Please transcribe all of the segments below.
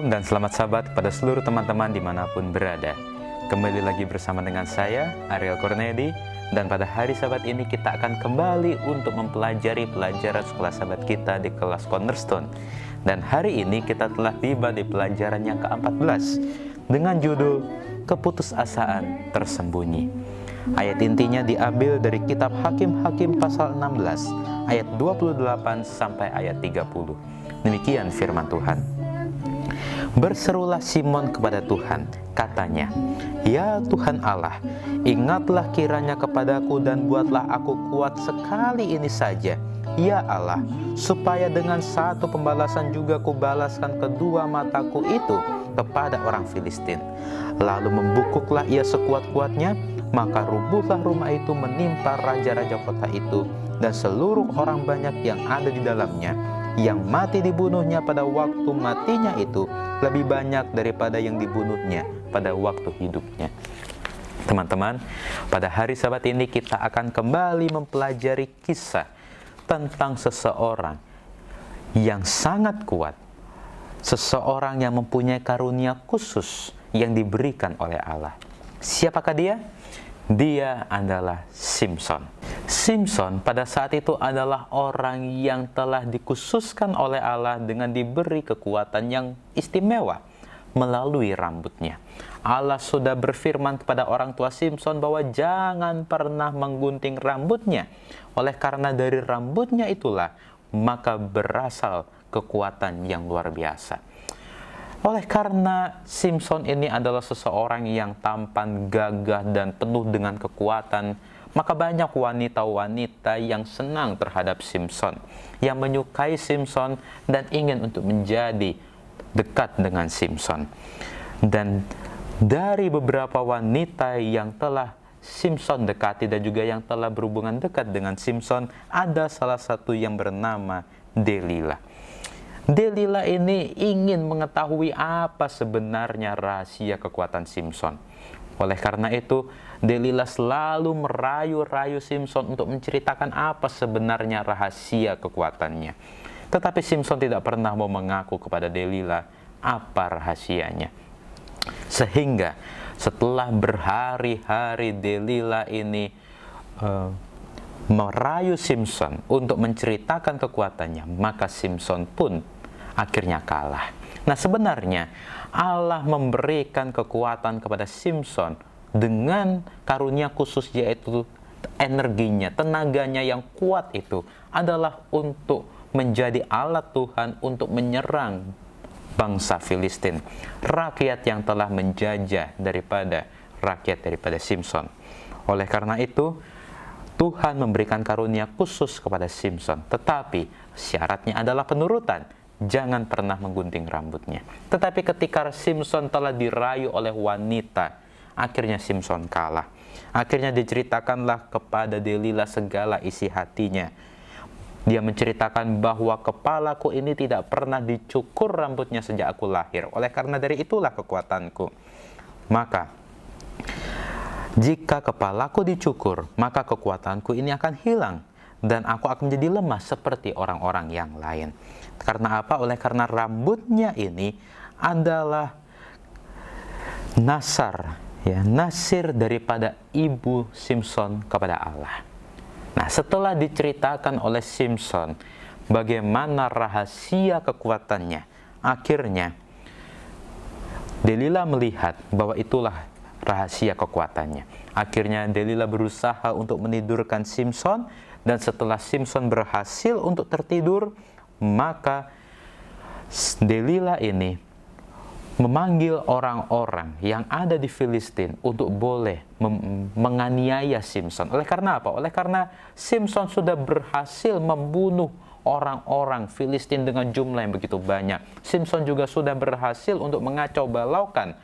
Shalom dan selamat sahabat kepada seluruh teman-teman dimanapun berada. Kembali lagi bersama dengan saya, Ariel Cornedi. Dan pada hari sahabat ini kita akan kembali untuk mempelajari pelajaran sekolah sahabat kita di kelas Cornerstone. Dan hari ini kita telah tiba di pelajaran yang ke-14 dengan judul Keputusasaan Tersembunyi. Ayat intinya diambil dari kitab Hakim-Hakim pasal 16 ayat 28 sampai ayat 30. Demikian firman Tuhan. Berserulah Simon kepada Tuhan, katanya, "Ya Tuhan Allah, ingatlah kiranya kepadaku dan buatlah aku kuat sekali ini saja, ya Allah, supaya dengan satu pembalasan juga kubalaskan kedua mataku itu kepada orang Filistin." Lalu membungkuklah ia sekuat-kuatnya, maka rubuhlah rumah itu menimpa raja-raja kota itu dan seluruh orang banyak yang ada di dalamnya. Yang mati dibunuhnya pada waktu matinya itu lebih banyak daripada yang dibunuhnya pada waktu hidupnya. Teman-teman, pada hari Sabat ini kita akan kembali mempelajari kisah tentang seseorang yang sangat kuat, seseorang yang mempunyai karunia khusus yang diberikan oleh Allah. Siapakah dia? Dia adalah Simson. Simson pada saat itu adalah orang yang telah dikhususkan oleh Allah dengan diberi kekuatan yang istimewa melalui rambutnya. Allah sudah berfirman kepada orang tua Simson bahwa jangan pernah menggunting rambutnya. Oleh karena dari rambutnya itulah maka berasal kekuatan yang luar biasa. Oleh karena Simson ini adalah seseorang yang tampan, gagah, dan penuh dengan kekuatan, maka banyak wanita-wanita yang senang terhadap Simson, yang menyukai Simson dan ingin untuk menjadi dekat dengan Simson. Dan dari beberapa wanita yang telah Simson dekati dan juga yang telah berhubungan dekat dengan Simson, ada salah satu yang bernama Delila. Delila ini ingin mengetahui apa sebenarnya rahasia kekuatan Simson. Oleh karena itu, Delila selalu merayu-rayu Simson untuk menceritakan apa sebenarnya rahasia kekuatannya. Tetapi Simson tidak pernah mau mengaku kepada Delila apa rahasianya. Sehingga setelah berhari-hari Delila ini merayu Simson untuk menceritakan kekuatannya, maka Simson pun akhirnya kalah. Nah, sebenarnya Allah memberikan kekuatan kepada Simson dengan karunia khusus, yaitu energinya, tenaganya yang kuat itu adalah untuk menjadi alat Tuhan untuk menyerang bangsa Filistin, rakyat yang telah menjajah daripada Simson. Oleh karena itu, Tuhan memberikan karunia khusus kepada Simson, tetapi syaratnya adalah penurutan. Jangan pernah menggunting rambutnya. Tetapi ketika Simson telah dirayu oleh wanita, akhirnya Simson kalah. Akhirnya diceritakanlah kepada Delila segala isi hatinya. Dia menceritakan bahwa kepalaku ini tidak pernah dicukur rambutnya sejak aku lahir. Oleh karena dari itulah kekuatanku. Maka jika kepalaku dicukur, maka kekuatanku ini akan hilang dan aku akan menjadi lemah seperti orang-orang yang lain. Karena apa? Oleh karena rambutnya ini adalah nasir daripada ibu Simson kepada Allah. Nah, setelah diceritakan oleh Simson bagaimana rahasia kekuatannya, akhirnya Delila melihat bahwa itulah rahasia kekuatannya. Akhirnya Delila berusaha untuk menidurkan Simson, dan setelah Simson berhasil untuk tertidur, maka Delila ini memanggil orang-orang yang ada di Filistin untuk boleh menganiaya Simson. Oleh karena apa? Oleh karena Simson sudah berhasil membunuh orang-orang Filistin dengan jumlah yang begitu banyak. Simson juga sudah berhasil untuk mengacau balaukan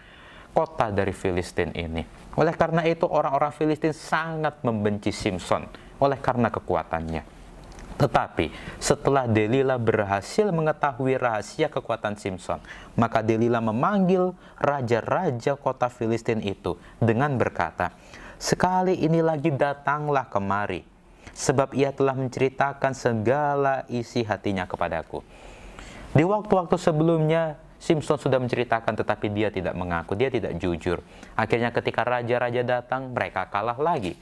kota dari Filistin ini. Oleh karena itu orang-orang Filistin sangat membenci Simson oleh karena kekuatannya. Tetapi setelah Delila berhasil mengetahui rahasia kekuatan Simson, maka Delila memanggil raja-raja kota Filistin itu dengan berkata, "Sekali ini lagi datanglah kemari, sebab ia telah menceritakan segala isi hatinya kepadaku." Di waktu-waktu sebelumnya Simpson sudah menceritakan tetapi dia tidak mengaku, dia tidak jujur. Akhirnya ketika raja-raja datang, mereka kalah lagi.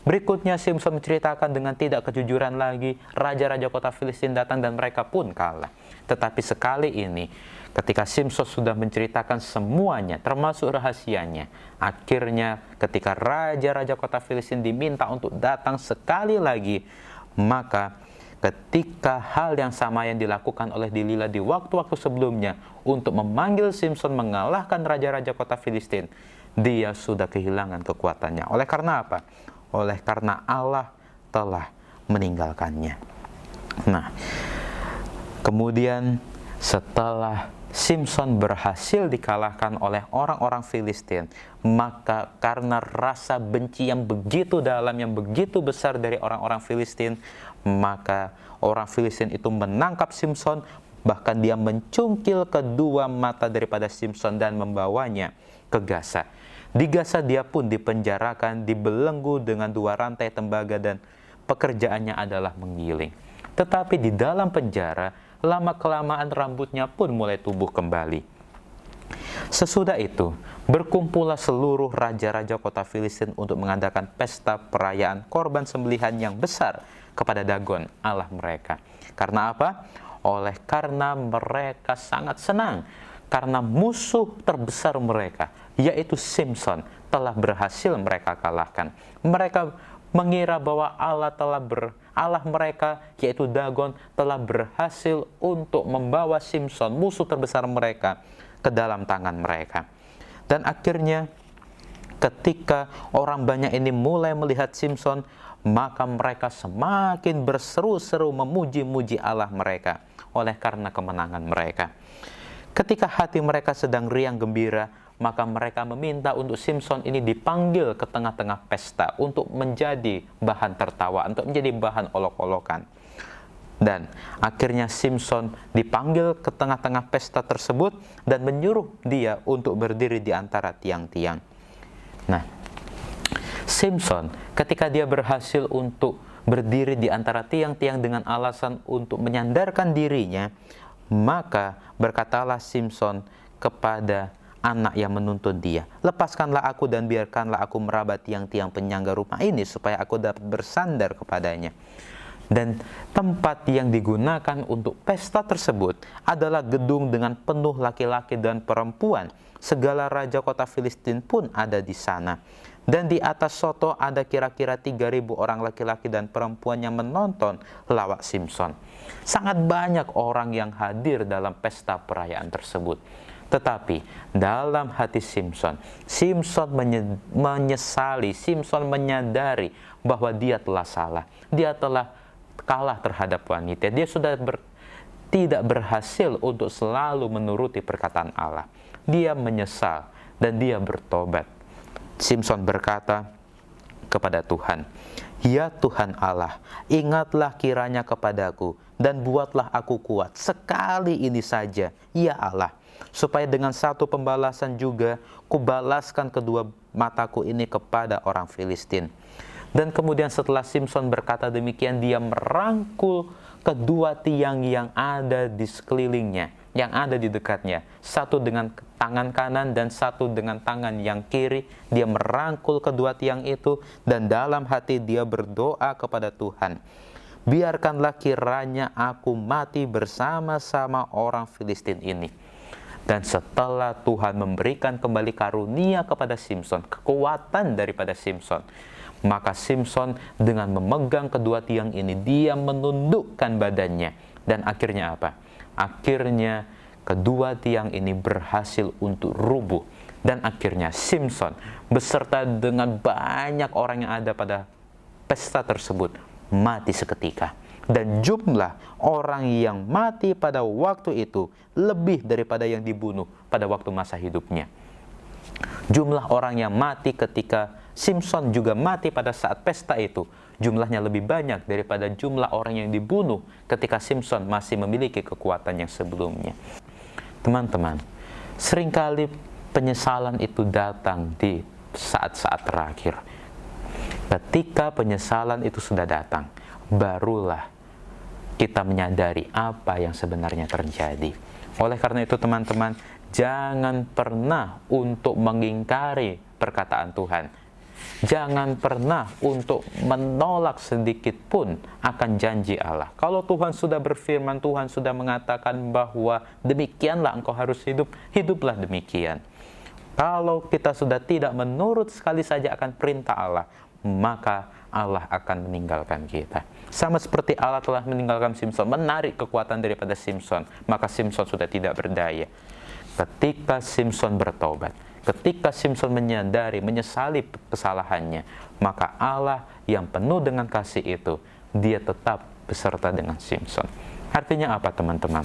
Berikutnya Simpson menceritakan dengan tidak kejujuran lagi, raja-raja kota Filistin datang dan mereka pun kalah. Tetapi sekali ini, ketika Simpson sudah menceritakan semuanya, termasuk rahasianya, akhirnya ketika raja-raja kota Filistin diminta untuk datang sekali lagi, maka ketika hal yang sama yang dilakukan oleh Delila di waktu-waktu sebelumnya untuk memanggil Simpson mengalahkan raja-raja kota Filistin, dia sudah kehilangan kekuatannya. Oleh karena apa? Oleh karena Allah telah meninggalkannya. Nah, kemudian setelah Simpson berhasil dikalahkan oleh orang-orang Filistin, maka karena rasa benci yang begitu dalam, yang begitu besar dari orang-orang Filistin, maka orang Filistin itu menangkap Simpson, bahkan dia mencungkil kedua mata daripada Simpson dan membawanya ke Gaza. Di Gaza dia pun dipenjarakan, dibelenggu dengan 2 rantai tembaga dan pekerjaannya adalah menggiling. Tetapi di dalam penjara, lama-kelamaan rambutnya pun mulai tumbuh kembali. Sesudah itu, berkumpullah seluruh raja-raja kota Filistin untuk mengadakan pesta perayaan korban sembelihan yang besar kepada Dagon, Allah mereka. Karena apa? Oleh karena mereka sangat senang, karena musuh terbesar mereka, yaitu Simpson, telah berhasil mereka kalahkan. Mereka mengira bahwa Allah mereka, yaitu Dagon, telah berhasil untuk membawa Simpson, musuh terbesar mereka, ke dalam tangan mereka. Dan akhirnya ketika orang banyak ini mulai melihat Simpson, maka mereka semakin berseru-seru memuji-muji Allah mereka oleh karena kemenangan mereka. Ketika hati mereka sedang riang gembira, maka mereka meminta untuk Simpson ini dipanggil ke tengah-tengah pesta untuk menjadi bahan tertawa, untuk menjadi bahan olok-olokan. Dan akhirnya Simpson dipanggil ke tengah-tengah pesta tersebut dan menyuruh dia untuk berdiri di antara tiang-tiang. Nah, Simpson ketika dia berhasil untuk berdiri di antara tiang-tiang dengan alasan untuk menyandarkan dirinya, maka berkatalah Simpson kepada anak yang menuntun dia, "Lepaskanlah aku dan biarkanlah aku meraba tiang-tiang penyangga rumah ini supaya aku dapat bersandar kepadanya." Dan tempat yang digunakan untuk pesta tersebut adalah gedung dengan penuh laki-laki dan perempuan. Segala raja kota Filistin pun ada di sana. Dan di atas soto ada kira-kira 3.000 orang laki-laki dan perempuan yang menonton lawak Simpson. Sangat banyak orang yang hadir dalam pesta perayaan tersebut. Tetapi dalam hati Simpson menyesali, Simpson menyadari bahwa dia telah salah. Dia telah kalah terhadap wanita. Dia sudah tidak berhasil untuk selalu menuruti perkataan Allah. Dia menyesal dan dia bertobat. Simpson berkata kepada Tuhan, "Ya Tuhan Allah, ingatlah kiranya kepadaku dan buatlah aku kuat sekali ini saja, ya Allah, supaya dengan satu pembalasan juga kubalaskan kedua mataku ini kepada orang Filistin." Dan kemudian setelah Simpson berkata demikian, dia merangkul kedua tiang yang ada di sekelilingnya, yang ada di dekatnya. Satu dengan tangan kanan dan satu dengan tangan yang kiri. Dia merangkul kedua tiang itu dan dalam hati dia berdoa kepada Tuhan, "Biarkanlah kiranya aku mati bersama-sama orang Filistin ini." Dan setelah Tuhan memberikan kembali karunia kepada Simpson, kekuatan daripada Simpson, maka Simpson dengan memegang kedua tiang ini, dia menundukkan badannya. Dan akhirnya apa? Akhirnya kedua tiang ini berhasil untuk rubuh. Dan akhirnya Simpson beserta dengan banyak orang yang ada pada pesta tersebut mati seketika. Dan jumlah orang yang mati pada waktu itu lebih daripada yang dibunuh pada waktu masa hidupnya. Jumlah orang yang mati ketika Simpson juga mati pada saat pesta itu, jumlahnya lebih banyak daripada jumlah orang yang dibunuh ketika Simpson masih memiliki kekuatan yang sebelumnya. Teman-teman, seringkali penyesalan itu datang di saat-saat terakhir. Ketika penyesalan itu sudah datang, barulah kita menyadari apa yang sebenarnya terjadi. Oleh karena itu teman-teman, jangan pernah untuk mengingkari perkataan Tuhan. Jangan pernah untuk menolak sedikit pun akan janji Allah. Kalau Tuhan sudah berfirman, Tuhan sudah mengatakan bahwa demikianlah engkau harus hidup, hiduplah demikian. Kalau kita sudah tidak menurut sekali saja akan perintah Allah, maka Allah akan meninggalkan kita. Sama seperti Allah telah meninggalkan Simson, menarik kekuatan daripada Simson, maka Simson sudah tidak berdaya. Ketika Simson bertobat, ketika Simson menyadari, menyesali kesalahannya, maka Allah yang penuh dengan kasih itu, dia tetap beserta dengan Simson. Artinya apa teman-teman?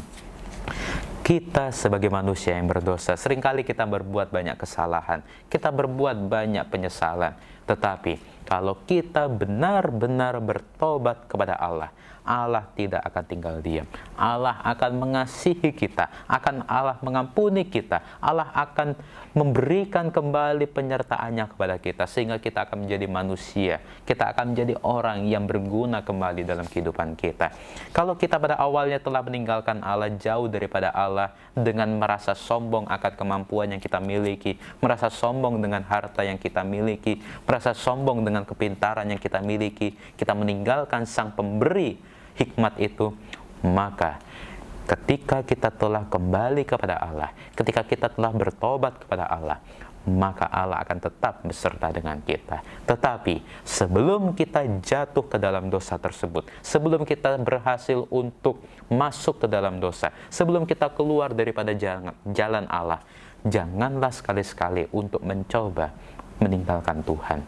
Kita sebagai manusia yang berdosa, seringkali kita berbuat banyak kesalahan, kita berbuat banyak penyesalan. Tetapi kalau kita benar-benar bertobat kepada Allah, Allah tidak akan tinggal diam. Allah akan mengasihi kita, Allah mengampuni kita, Allah akan memberikan kembali penyertaannya kepada kita, sehingga kita akan menjadi manusia, kita akan menjadi orang yang berguna kembali dalam kehidupan kita. Kalau kita pada awalnya telah meninggalkan Allah, jauh daripada Allah, dengan merasa sombong akan kemampuan yang kita miliki, merasa sombong dengan harta yang kita miliki, merasa sombong dengan kepintaran yang kita miliki, kita meninggalkan Sang Pemberi hikmat itu, maka ketika kita telah kembali kepada Allah, ketika kita telah bertobat kepada Allah, maka Allah akan tetap beserta dengan kita. Tetapi sebelum kita jatuh ke dalam dosa tersebut, sebelum kita berhasil untuk masuk ke dalam dosa, sebelum kita keluar daripada jalan Allah, janganlah sekali-sekali untuk mencoba meninggalkan Tuhan.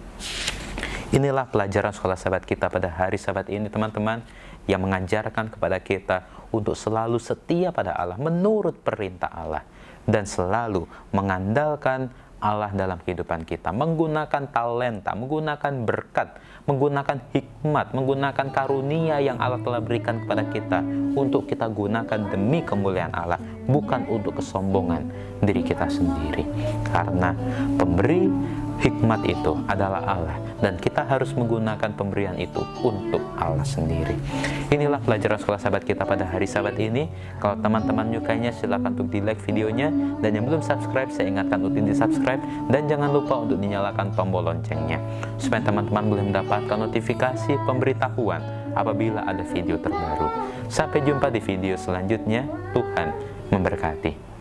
Inilah pelajaran sekolah sahabat kita pada hari Sabat ini teman-teman, yang mengajarkan kepada kita untuk selalu setia pada Allah, menurut perintah Allah, dan selalu mengandalkan Allah dalam kehidupan kita, menggunakan talenta, menggunakan berkat, menggunakan hikmat, menggunakan karunia yang Allah telah berikan kepada kita untuk kita gunakan demi kemuliaan Allah, bukan untuk kesombongan diri kita sendiri. Karena pemberi hikmat itu adalah Allah, dan kita harus menggunakan pemberian itu untuk Allah sendiri. Inilah pelajaran sekolah sahabat kita pada hari Sabat ini. Kalau teman-teman menyukainya, silakan untuk di-like videonya, dan yang belum subscribe, saya ingatkan untuk di-subscribe, dan jangan lupa untuk dinyalakan tombol loncengnya, supaya teman-teman boleh mendapatkan notifikasi pemberitahuan apabila ada video terbaru. Sampai jumpa di video selanjutnya. Tuhan memberkati.